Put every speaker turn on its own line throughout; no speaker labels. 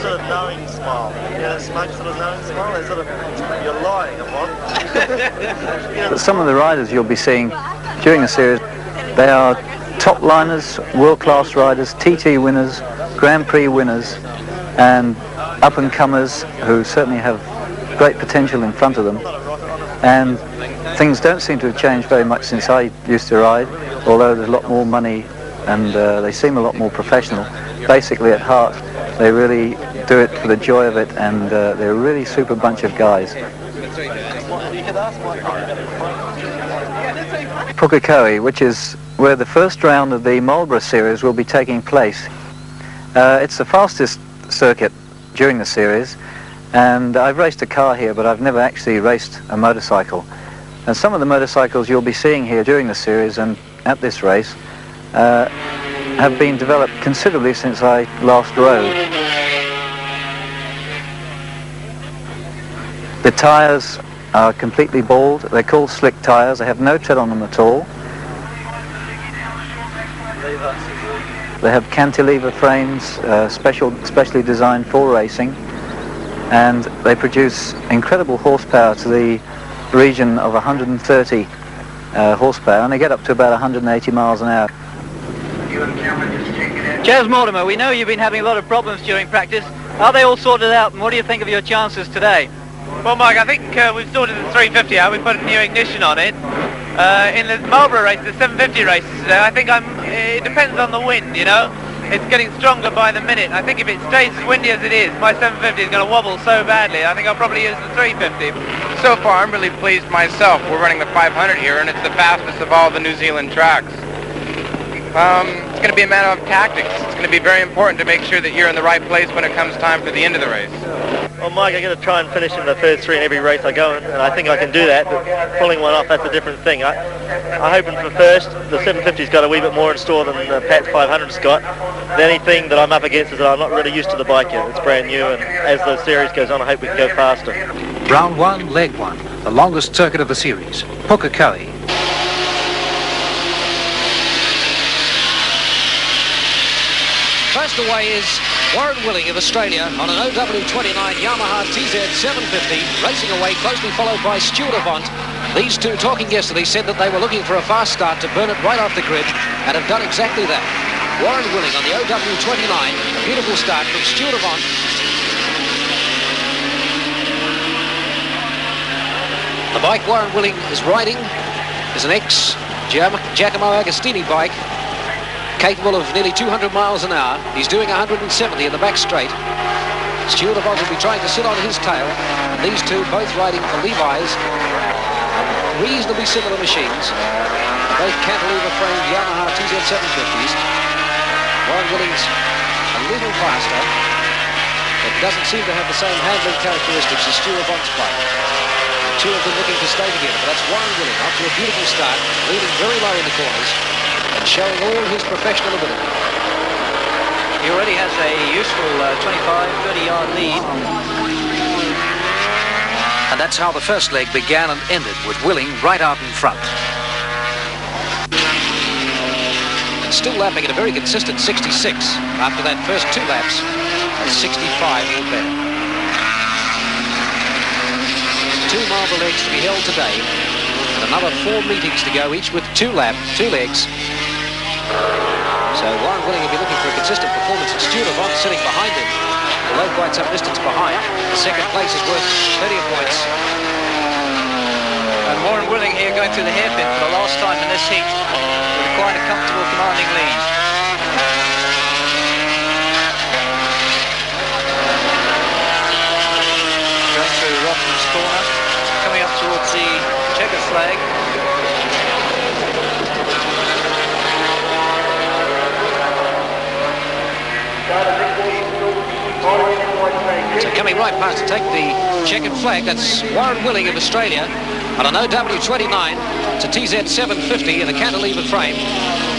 sort of knowing smile. You know, smoke sort of knowing smile. They sort of, you're lying, Yvonne.
Some of the riders you'll be seeing during the series, they are top liners, world-class riders, TT winners, Grand Prix winners, and up-and-comers who certainly have great potential in front of them. And things don't seem to have changed very much since I used to ride, although there's a lot more money and they seem a lot more professional. Basically, at heart, they really do it for the joy of it, and they're a really super bunch of guys. Pukekohe, which is where the first round of the Marlborough Series will be taking place. It's the fastest circuit during the series, and I've raced a car here, but I've never actually raced a motorcycle. And some of the motorcycles you'll be seeing here during the series and at this race have been developed considerably since I last rode. The tyres are completely bald. They're called slick tyres. They have no tread on them at all. They have cantilever frames, specially designed for racing, and they produce incredible horsepower to the region of 130 horsepower, and they get up to about 180 miles an hour.
Jez Mortimer, we know you've been having a lot of problems during practice. Are they all sorted out, and what do you think of your chances today?
Well, Mike, I think we've sorted the 350 out. We put a new ignition on it. In the Marlborough race, the 750 races today, I think it depends on the wind, you know. It's getting stronger by the minute. I think if it stays as windy as it is, my 750 is going to wobble so badly. I think I'll probably use the 350.
So far, I'm really pleased myself. We're running the 500 here, and it's the fastest of all the New Zealand tracks. It's going to be a matter of tactics. It's going to be very important to make sure that you're in the right place when it comes time for the end of the race.
Well, Mike, I'm going to try and finish in the first three in every race I go in, and I think I can do that, but pulling one off, that's a different thing. I'm hoping for first. The 750's got a wee bit more in store than Pat's 500's got. The only thing that I'm up against is that I'm not really used to the bike yet. It's brand new, and as the series goes on, I hope we can go faster.
Round one, leg one, the longest circuit of the series, Pukekohe.
First away is Warren Willing of Australia on an OW29 Yamaha TZ750, racing away, closely followed by Stuart Avant. These two, talking yesterday, said that they were looking for a fast start to burn it right off the grid, and have done exactly that. Warren Willing on the OW29, a beautiful start from Stuart Avant. The bike Warren Willing is riding is an ex-Giacomo Agostini bike, capable of nearly 200 miles an hour. He's doing 170 in the back straight. Stuart Avant will be trying to sit on his tail. And these two both riding for Levi's. Reasonably similar machines. Both cantilever framed Yamaha TZ750s. Warren Willing's a little faster, but doesn't seem to have the same handling characteristics as Stuart Avant's bike. The two of them looking to stay together, but that's Warren Willing off to a beautiful start, leading very low in the corners and showing all his professional ability.
He already has a useful 25-30 yard lead.
And that's how the first leg began and ended, with Willing right out in front.
And still lapping at a very consistent 66 after that first two laps at 65 or better. Two Marlborough legs to be held today, and another 4 meetings to go, each with two legs. So Warren Willing will be looking for a consistent performance, and Stuart Avant sitting behind him, although quite some distance behind. The second place is worth 30 points.
And Warren Willing here going through the hairpin for the last time in this heat, with quite a comfortable, commanding lead. Going through Rothman's corner, coming up towards the checker flag.
So coming right past to take the checkered flag, that's Warren Willing of Australia on an OW29. It's a TZ750 in a cantilever frame.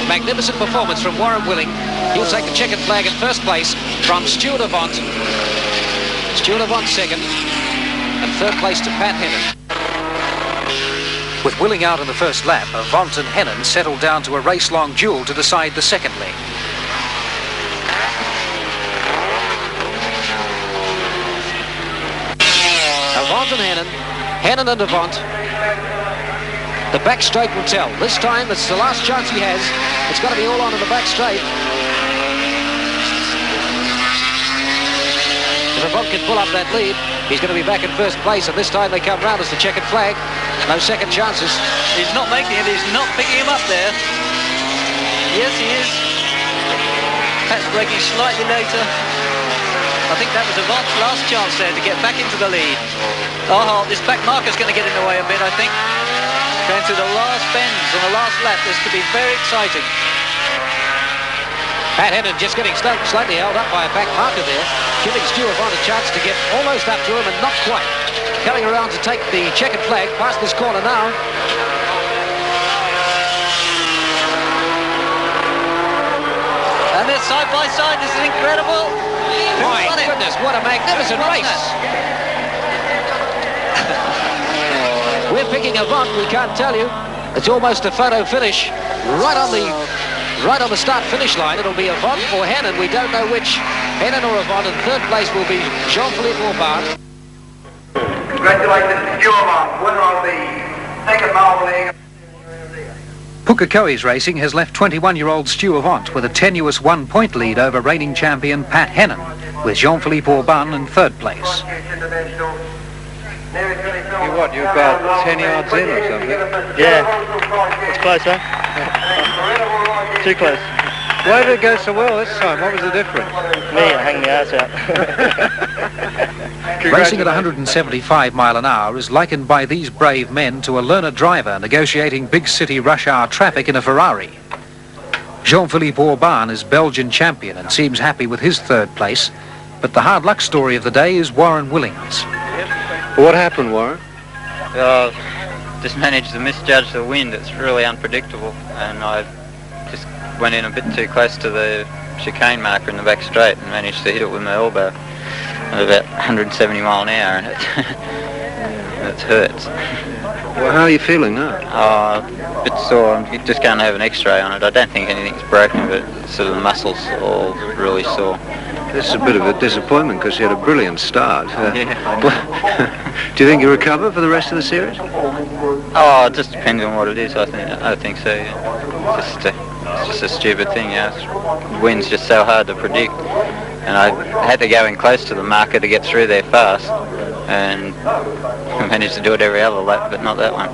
Magnificent performance from Warren Willing. He'll take the checkered flag in first place from Stuart Avant. Stuart Avant second, and third place to Pat Hennon.
With Willing out in the first lap, Avant and Hennon settled down to a race-long duel to decide the second leg.
Avant and Hannon. Hannon and Avant. The back straight will tell. This time, it's the last chance he has. It's got to be all on in the back straight. If Avant can pull up that lead, he's going to be back in first place, and this time they come round as the checkered flag. No second chances.
He's not making it. He's not picking him up there. Yes, he is. Pat's braking slightly later. I think that was Avant's last chance there to get back into the lead. Oh, this back marker's going to get in the way a bit, I think. Going through the last bends on the last lap. This could be very exciting.
Pat Hannon just getting slightly held up by a back marker there, giving Stu Avant a chance to get almost up to him and not quite. Coming around to take the checkered flag past this corner now.
And they're side by side. This is incredible.
My goodness, what a magnificent race. We're picking Avant, we can't tell you. It's almost a photo finish right on the start-finish line. It'll be Avant or Hannon. We don't know which. Hannon or Avant. In third place will be Jean-Philippe Aubin.
Congratulations to Stu Avant, winner of the second Marble League.
Pukekohe's Racing has left 21-year-old Stu Avant with a tenuous 1-point lead over reigning champion Pat Hannon, with Jean-Philippe Aubin in third place.
You're about 10 yards in or something?
Yeah, it's close, huh? Too close.
Why did it go so well this time? What was the difference?
Me, I hang my ass out.
Racing at 175 mile an hour is likened by these brave men to a learner driver negotiating big city rush hour traffic in a Ferrari. Jean-Philippe Aubin is Belgian champion and seems happy with his third place, but the hard luck story of the day is Warren Willings.
What happened, Warren?
Just managed to misjudge the wind. It's really unpredictable, and I just went in a bit too close to the chicane marker in the back straight and managed to hit it with my elbow at about 170 mile an hour, and it hurts.
Well, how are you feeling now?
A bit sore. I'm just going to have an x-ray on it. I don't think anything's broken, but sort of the muscles all really sore.
This is a bit of a disappointment because you had a brilliant start.
Yeah.
Do you think you recover for the rest of the series?
Oh, it just depends on what it is. I think so. Yeah. It's just a stupid thing. Yeah. The wind's just so hard to predict, and I had to go in close to the marker to get through there fast, and I managed to do it every other lap, but not that one.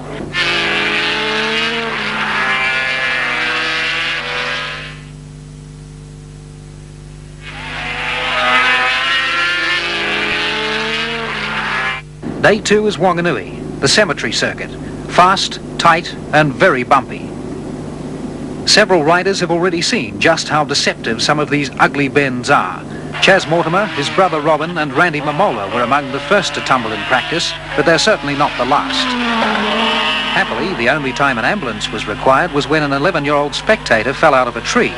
Day 2 is Wanganui, the cemetery circuit. Fast, tight and very bumpy. Several riders have already seen just how deceptive some of these ugly bends are. Chas Mortimer, his brother Robin and Randy Mamola were among the first to tumble in practice, but they're certainly not the last. Happily, the only time an ambulance was required was when an 11-year-old spectator fell out of a tree.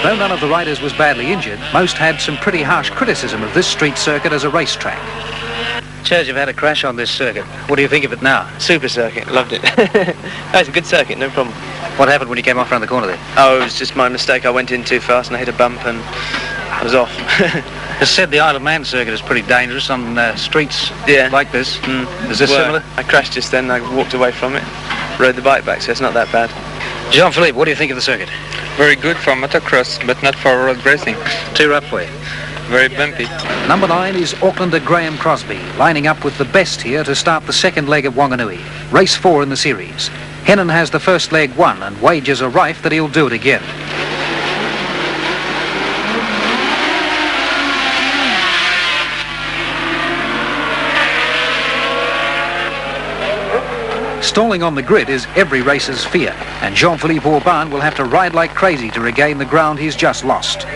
Though none of the riders was badly injured, most had some pretty harsh criticism of this street circuit as a racetrack.
Chaz, you've had a crash on this circuit. What do you think of it now?
Super circuit, loved it. It's a good circuit, no problem.
What happened when you came off around the corner there?
Oh, it was just my mistake. I went in too fast and I hit a bump and I was off.
It's said the Isle of Man circuit is pretty dangerous on streets like this. Is this similar?
I crashed just then, I walked away from it, rode the bike back, so it's not that bad.
Jean-Philippe, what do you think of the circuit?
Very good for motocross, but not for road racing.
Too rough for you?
Very bumpy.
Number 9 is Aucklander Graham Crosby, lining up with the best here to start the second leg of Wanganui, race 4 in the series. Hennon has the first leg won and wagers are rife that he'll do it again. Stalling on the grid is every racer's fear, and Jean-Philippe Aubin will have to ride like crazy to regain the ground he's just lost.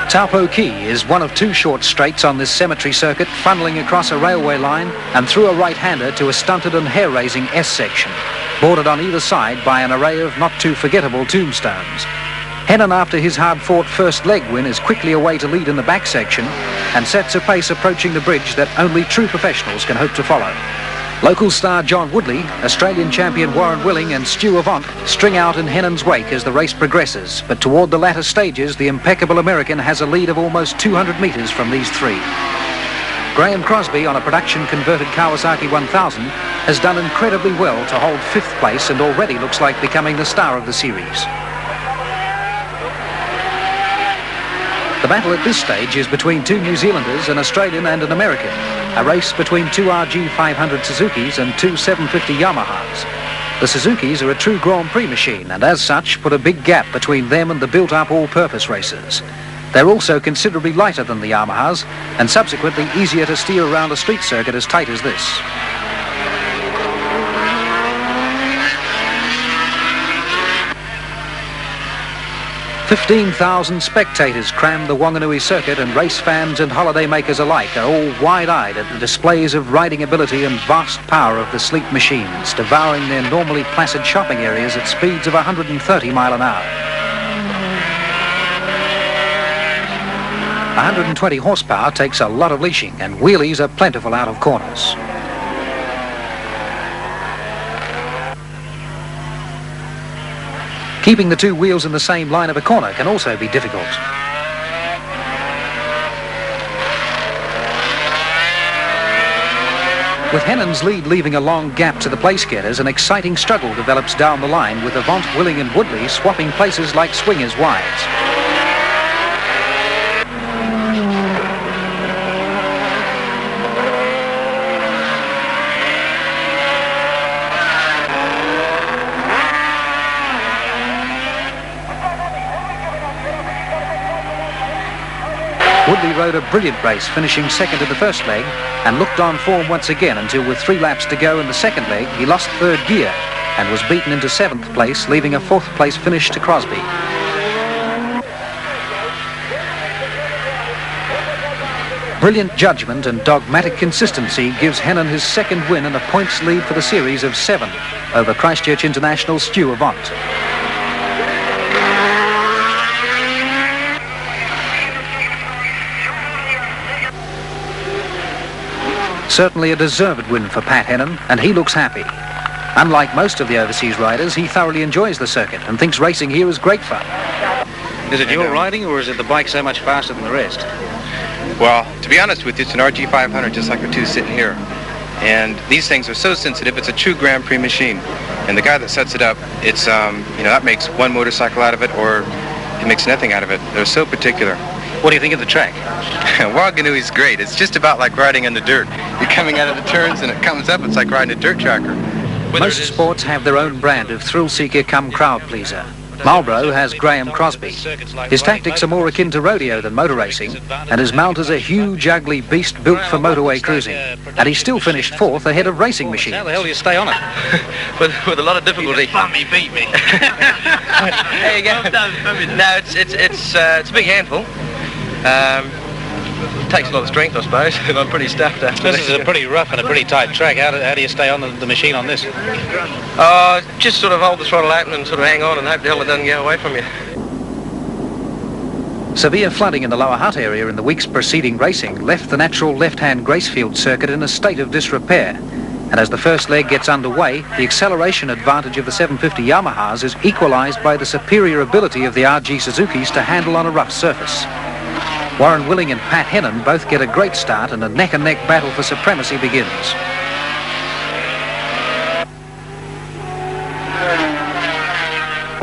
Taupo Key is one of 2 short straights on this cemetery circuit, funneling across a railway line and through a right-hander to a stunted and hair-raising S-section, bordered on either side by an array of not too forgettable tombstones. Hennon, after his hard-fought first leg win, is quickly away to lead in the back section and sets a pace approaching the bridge that only true professionals can hope to follow. Local star John Woodley, Australian champion Warren Willing and Stu Avant string out in Hennon's wake as the race progresses, but toward the latter stages the impeccable American has a lead of almost 200 metres from these three. Graham Crosby on a production-converted Kawasaki 1000 has done incredibly well to hold 5th place and already looks like becoming the star of the series. The battle at this stage is between two New Zealanders, an Australian and an American, a race between two RG500 Suzukis and two 750 Yamahas. The Suzukis are a true Grand Prix machine and as such put a big gap between them and the built-up all-purpose racers. They're also considerably lighter than the Yamahas and subsequently easier to steer around a street circuit as tight as this. 15,000 spectators cram the Wanganui circuit, and race fans and holidaymakers alike are all wide-eyed at the displays of riding ability and vast power of the sleek machines, devouring their normally placid shopping areas at speeds of 130 mile an hour. 120 horsepower takes a lot of leashing, and wheelies are plentiful out of corners. Keeping the two wheels in the same line of a corner can also be difficult. With Hennon's lead leaving a long gap to the place getters, an exciting struggle develops down the line with Avant, Willing and Woodley swapping places like swingers' wives. Woodley rode a brilliant race, finishing second in the first leg, and looked on form once again until with 3 laps to go in the second leg, he lost third gear and was beaten into 7th place, leaving a 4th place finish to Crosby. Brilliant judgment and dogmatic consistency gives Hennon his second win and a points lead for the series of 7 over Christchurch International Stu Avant. Certainly a deserved win for Pat Hennon, and he looks happy. Unlike most of the overseas riders, he thoroughly enjoys the circuit and thinks racing here is great fun.
Is it your riding, or is it the bike so much faster than the rest?
Well, to be honest with you, it's an RG500 just like the two sitting here. And these things are so sensitive, it's a true Grand Prix machine. And the guy that sets it up, it's, that makes one motorcycle out of it, or it makes nothing out of it. They're so particular.
What do you think of the track?
Wanganui's great. It's just about like riding in the dirt. You're coming out of the turns and it comes up, it's like riding a dirt tracker.
Most sports have their own brand of thrill-seeker come crowd pleaser. Marlboro has Graham Crosby. His tactics are more akin to rodeo than motor racing, and his mount is a huge, ugly beast built for motorway cruising. And he still finished 4th ahead of racing machines.
How the hell do you stay on it?
with a lot of difficulty.
He beat me.
There you go. No, it's a big handful. Takes a lot of strength, I suppose, and I'm pretty stuffed after
this. This is a pretty rough and a pretty tight track. How do you stay on the machine on this?
Just sort of hold the throttle out and sort of hang on and hope the hell it doesn't go away from you.
Severe flooding in the Lower Hutt area in the weeks preceding racing left the natural left-hand Gracefield circuit in a state of disrepair. And as the first leg gets underway, the acceleration advantage of the 750 Yamahas is equalised by the superior ability of the RG Suzukis to handle on a rough surface. Warren Willing and Pat Hennon both get a great start, and a neck-and-neck battle for supremacy begins.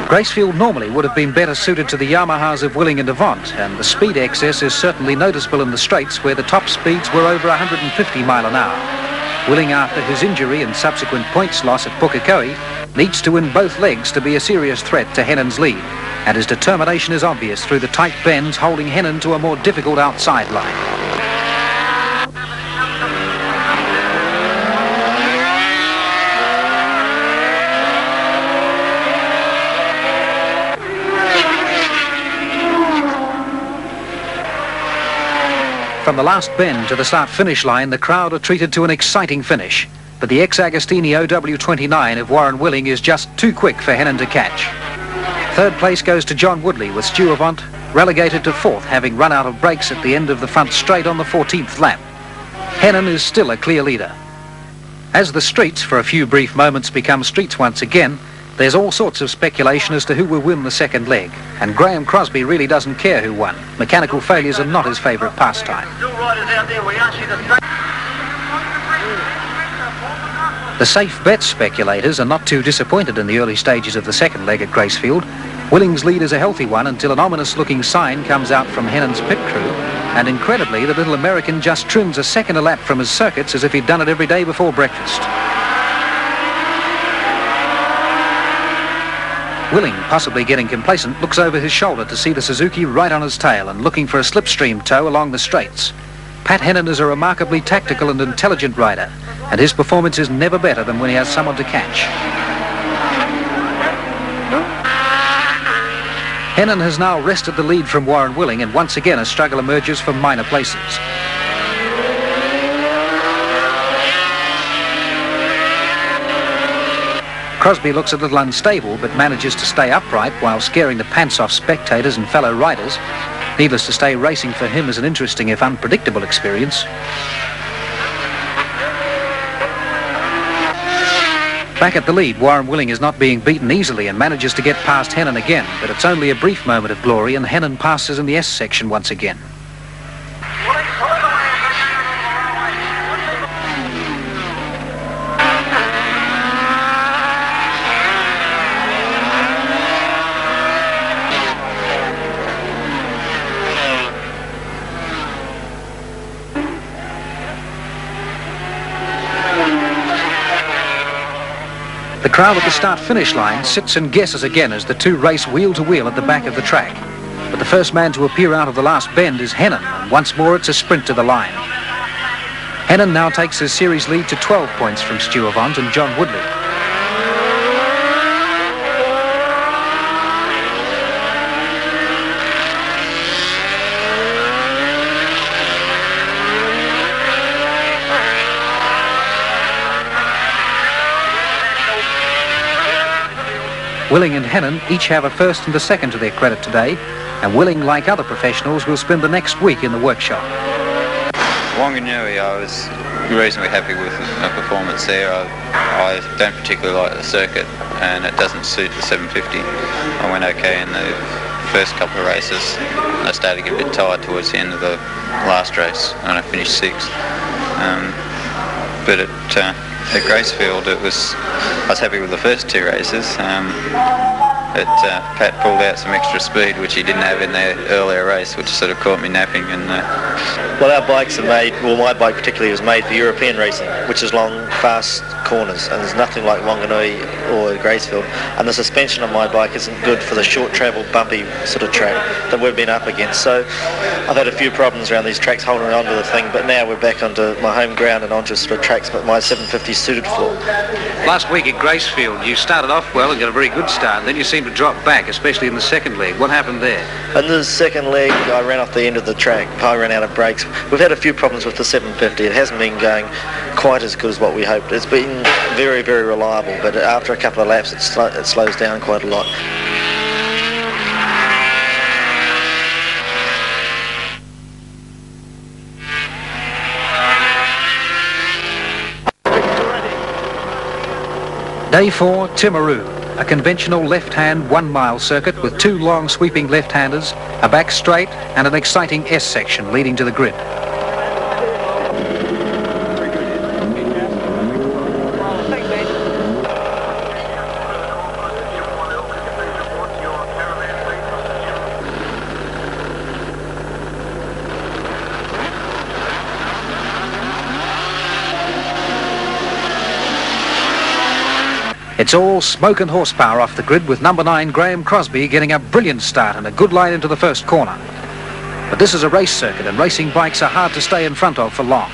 Gracefield normally would have been better suited to the Yamahas of Willing and Avant, and the speed excess is certainly noticeable in the straights where the top speeds were over 150 mile an hour. Willing, after his injury and subsequent points loss at Pukekohe, needs to win both legs to be a serious threat to Hennon's lead, and his determination is obvious through the tight bends holding Hennon to a more difficult outside line. From the last bend to the start-finish line, the crowd are treated to an exciting finish, but the ex-Agostini OW29 of Warren Willing is just too quick for Hennon to catch. Third place goes to John Woodley, with Stu Avant relegated to 4th, having run out of brakes at the end of the front straight on the 14th lap. Hennon is still a clear leader. As the streets for a few brief moments become streets once again, there's all sorts of speculation as to who will win the second leg, and Graham Crosby really doesn't care who won. Mechanical failures are not his favourite pastime. The safe bet speculators are not too disappointed in the early stages of the second leg at Gracefield. Willing's lead is a healthy one until an ominous-looking sign comes out from Hennon's pit crew, and incredibly, the little American just trims a second a lap from his circuits as if he'd done it every day before breakfast. Willing, possibly getting complacent, looks over his shoulder to see the Suzuki right on his tail and looking for a slipstream tow along the straights. Pat Hennon is a remarkably tactical and intelligent rider, and his performance is never better than when he has someone to catch. Hennon has now wrested the lead from Warren Willing, and once again a struggle emerges for minor places. Crosby looks a little unstable but manages to stay upright while scaring the pants off spectators and fellow riders. Needless to say, racing for him is an interesting if unpredictable experience. Back at the lead, Warren Willing is not being beaten easily and manages to get past Hennon again, but it's only a brief moment of glory and Hennon passes in the S section once again. The crowd at the start-finish line sits and guesses again as the two race wheel to wheel at the back of the track. But the first man to appear out of the last bend is Hennon, and once more it's a sprint to the line. Hennon now takes his series lead to 12 points from Stu Avant and John Woodley. Willing and Hennon each have a first and a second to their credit today, and Willing, like other professionals, will spend the next week in the workshop.
Wanganui, I was reasonably happy with my performance there. I don't particularly like the circuit, and it doesn't suit the 750. I went okay in the first couple of races. I started to get a bit tired towards the end of the last race, and I finished 6th. But at Gracefield, I was happy with the first 2 races. Pat pulled out some extra speed, which he didn't have in the earlier race, which sort of caught me napping. And
well, our bikes are made, well, my bike particularly was made for European racing, which is long, fast corners, and there's nothing like Wanganui or Gracefield. And the suspension on my bike isn't good for the short travel, bumpy sort of track that we've been up against. So I've had a few problems around these tracks holding on to the thing, but now we're back onto my home ground and onto sort of tracks that my 750 is suited for.
Last week at Gracefield, you started off well and got a very good start, and then you seemed to drop back, especially in the second leg. What happened there? In
the second leg, I ran off the end of the track. I ran out of brakes. We've had a few problems with the 750. It hasn't been going quite as good as what we hoped. It's been very, very reliable, but after a couple of laps, it slows down quite a lot.
Day 4, Timaru, a conventional left-hand 1-mile circuit with 2 long sweeping left-handers, a back straight and an exciting S section leading to the grid. It's all smoke and horsepower off the grid, with number 9 Graham Crosby getting a brilliant start and a good line into the first corner. But this is a race circuit and racing bikes are hard to stay in front of for long.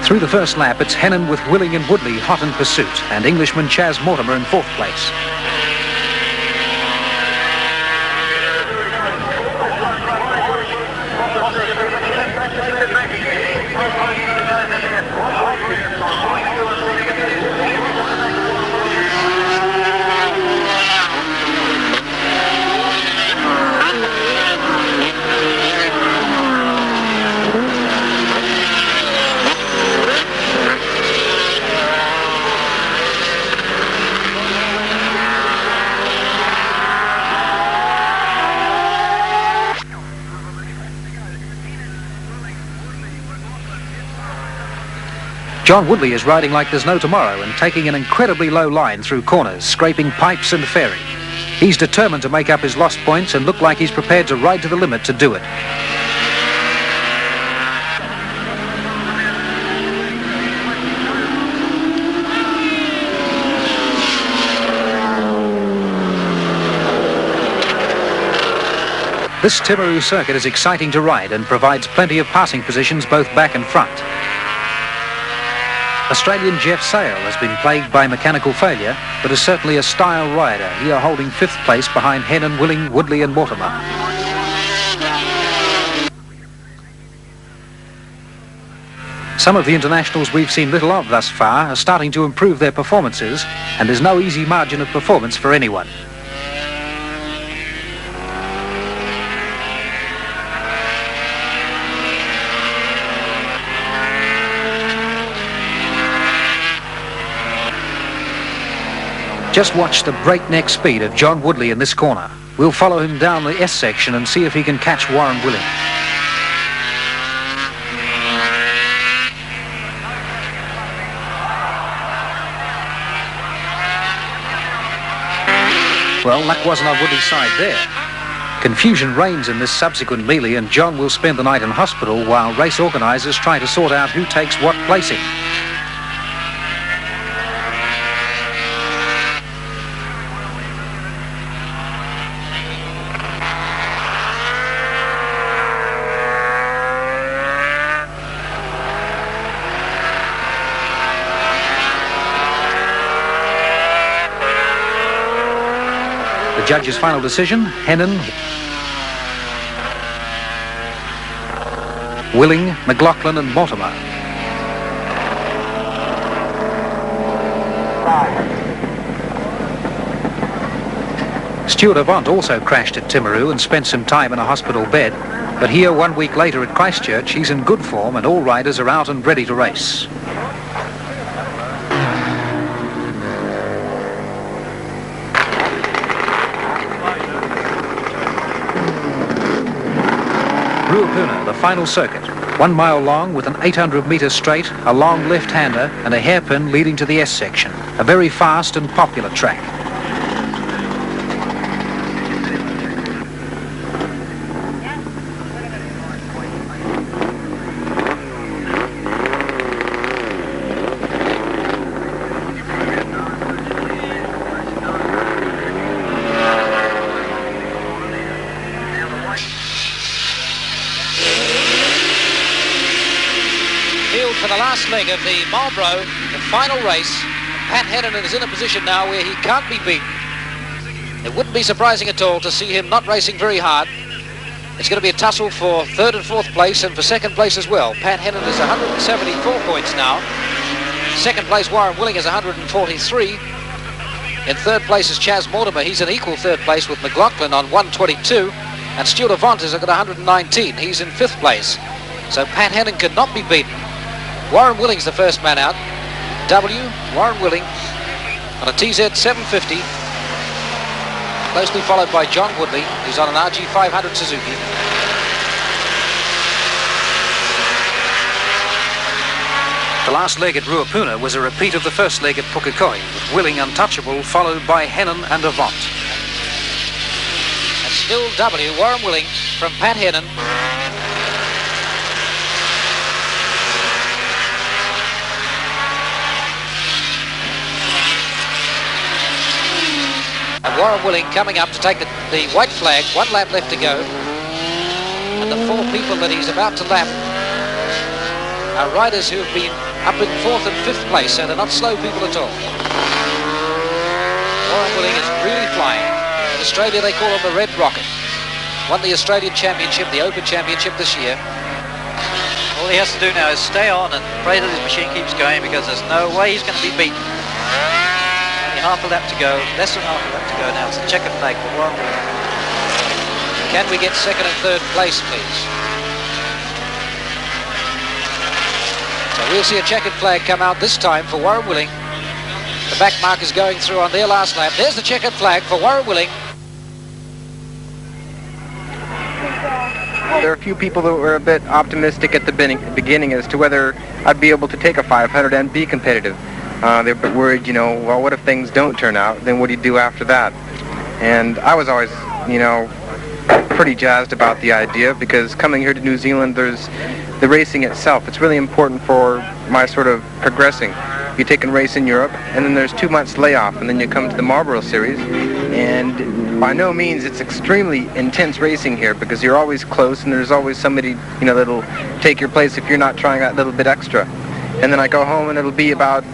Through the first lap, it's Hennon with Willing and Woodley hot in pursuit, and Englishman Chaz Mortimer in 4th place. John Woodley is riding like there's no tomorrow and taking an incredibly low line through corners, scraping pipes and fairy. He's determined to make up his lost points and look like he's prepared to ride to the limit to do it. This Timaru circuit is exciting to ride and provides plenty of passing positions both back and front. Australian Jeff Sale has been plagued by mechanical failure, but is certainly a style rider, here holding 5th place behind Hennon, Willing, Woodley and Mortimer. Some of the internationals we've seen little of thus far are starting to improve their performances, and there's no easy margin of performance for anyone. Just watch the breakneck speed of John Woodley in this corner. We'll follow him down the S section and see if he can catch Warren Willing. Well, luck wasn't on Woodley's side there. Confusion reigns in this subsequent melee, and John will spend the night in hospital while race organisers try to sort out who takes what placing. The judge's final decision, Hennon, Willing, McLaughlin and Mortimer. Stuart Avant also crashed at Timaru and spent some time in a hospital bed, but here 1 week later at Christchurch he's in good form and all riders are out and ready to race. Ruapuna, the final circuit, 1 mile long with an 800-metre straight, a long left-hander and a hairpin leading to the S section, a very fast and popular track.
For the last leg of the Marlborough, the final race, Pat Hennon is in a position now where he can't be beaten. It wouldn't be surprising at all to see him not racing very hard. It's going to be a tussle for 3rd and 4th place and for 2nd place as well. Pat Hennon is 174 points now. 2nd place, Warren Willing is 143. In 3rd place is Chas Mortimer. He's in equal 3rd place with McLaughlin on 122. And Stuart Avant has got 119. He's in 5th place. So Pat Hennon cannot be beaten. Warren Willing's the first man out. Warren Willing on a TZ 750. Closely followed by John Woodley, who's on an RG500 Suzuki.
The last leg at Ruapuna was a repeat of the first leg at Pukekohe, with Willing untouchable, followed by Hennon and Avant.
And still Warren Willing from Pat Hennon. And Warren Willing coming up to take the white flag, 1 lap left to go. And the 4 people that he's about to lap are riders who have been up in 4th and 5th place, so they're not slow people at all. Warren Willing is really flying. In Australia they call him the Red Rocket. Won the Australian Championship, the Open Championship this year.
All he has to do now is stay on and pray that his machine keeps going, because there's no way he's going to be beaten. Half a lap to go, less than half a lap to go now. It's the checkered flag for Warren Willing.
Can we get 2nd and 3rd place, please? So we'll see a checkered flag come out this time for Warren Willing. The back markers going through on their last lap. There's the checkered flag for Warren Willing.
There are a few people that were a bit optimistic at the beginning as to whether I'd be able to take a 500 and be competitive. They're a bit worried, you know, well, what if things don't turn out? Then what do you do after that? And I was always, you know, pretty jazzed about the idea, because coming here to New Zealand, there's the racing itself. It's really important for my sort of progressing. You take and race in Europe, and then there's 2 months layoff, and then you come to the Marlboro Series, and by no means it's extremely intense racing here, because you're always close, and there's always somebody, you know, that'll take your place if you're not trying that little bit extra. And then I go home, and it'll be about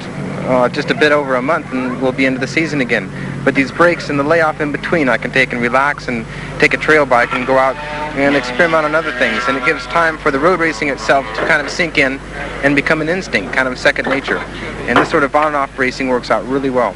just a bit over a month, and we'll be into the season again. But these breaks and the layoff in between, I can take and relax and take a trail bike and go out and experiment on other things. And it gives time for the road racing itself to kind of sink in and become an instinct, kind of second nature. And this sort of on and off racing works out really well.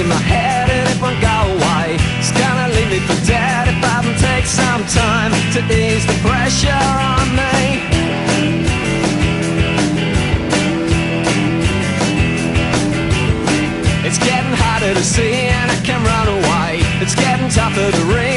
in my head and it won't go away. It's gonna leave me for dead if I don't take some time to ease the pressure on me. It's getting harder to see and I can run away. It's getting tougher to read